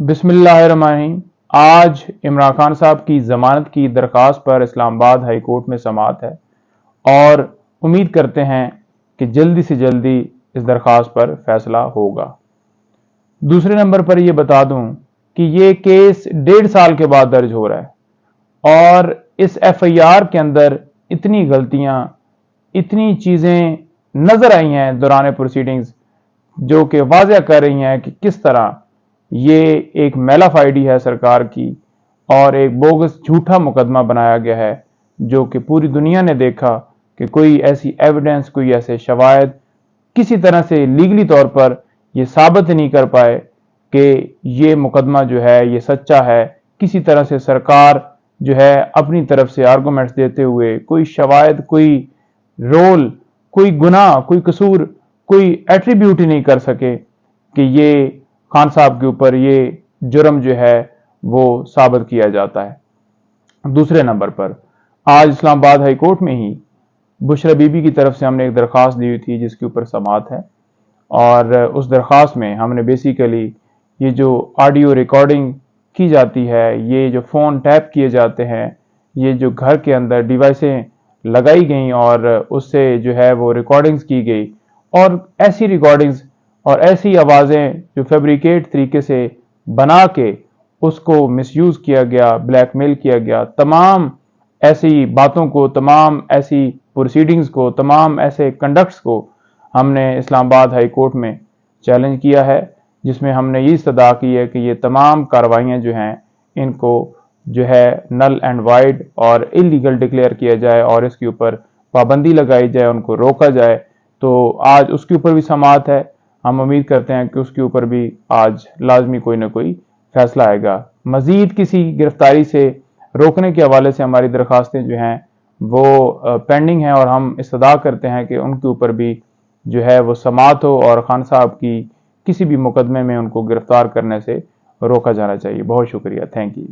बिस्मिल्लाहिर्रहमानिर्रहीम। आज इमरान खान साहब की ज़मानत की दरख्वास्त पर इस्लामाबाद हाई कोर्ट में समाअत है और उम्मीद करते हैं कि जल्दी से जल्दी इस दरख्वास्त पर फैसला होगा। दूसरे नंबर पर यह बता दूं कि ये केस 1.5 साल के बाद दर्ज हो रहा है और इस FIR के अंदर इतनी गलतियां, इतनी चीज़ें नज़र आई हैं दौरान प्रोसीडिंग्स जो कि वाज़ह कर रही हैं कि किस तरह ये एक मेलाफाइडी है सरकार की और एक बोगस झूठा मुकदमा बनाया गया है, जो कि पूरी दुनिया ने देखा कि कोई ऐसी एविडेंस, कोई ऐसे शवाहिद किसी तरह से लीगली तौर पर ये साबित नहीं कर पाए कि ये मुकदमा जो है ये सच्चा है। किसी तरह से सरकार जो है अपनी तरफ से आर्गूमेंट्स देते हुए कोई शवाहिद, कोई रोल, कोई गुनाह, कोई कसूर, कोई एट्रीब्यूट ही नहीं कर सके कि ये खान साहब के ऊपर ये जुर्म जो है वो साबित किया जाता है। दूसरे नंबर पर आज इस्लामाबाद हाई कोर्ट में ही बुशरा बीबी की तरफ से हमने एक दरख्वास्त दी हुई थी जिसके ऊपर समाअत है और उस दरख्वास्त में हमने बेसिकली ये जो ऑडियो रिकॉर्डिंग की जाती है, ये जो फ़ोन टैप किए जाते हैं, ये जो घर के अंदर डिवाइसें लगाई गई और उससे जो है वो रिकॉर्डिंग्स की गई और ऐसी रिकॉर्डिंग्स और ऐसी आवाज़ें जो फैब्रिकेट तरीके से बना के उसको मिसयूज़ किया गया, ब्लैकमेल किया गया, तमाम ऐसी बातों को, तमाम ऐसी प्रोसीडिंग्स को, तमाम ऐसे कंडक्ट्स को हमने इस्लामाबाद हाई कोर्ट में चैलेंज किया है, जिसमें हमने ये इस्तदा की है कि ये तमाम कार्रवाइयाँ जो हैं इनको जो है नल एंड वाइड और इलीगल डिक्लेयर किया जाए और इसके ऊपर पाबंदी लगाई जाए, उनको रोका जाए। तो आज उसके ऊपर भी समाअत है। हम उम्मीद करते हैं कि उसके ऊपर भी आज लाजमी कोई ना कोई फैसला आएगा। मजीद किसी गिरफ्तारी से रोकने के हवाले से हमारी दरख्वास्तें जो हैं वो पेंडिंग हैं और हम इस्तदा करते हैं कि उनके ऊपर भी जो है वो समाअत हो और खान साहब की किसी भी मुकदमे में उनको गिरफ्तार करने से रोका जाना चाहिए। बहुत शुक्रिया, थैंक यू।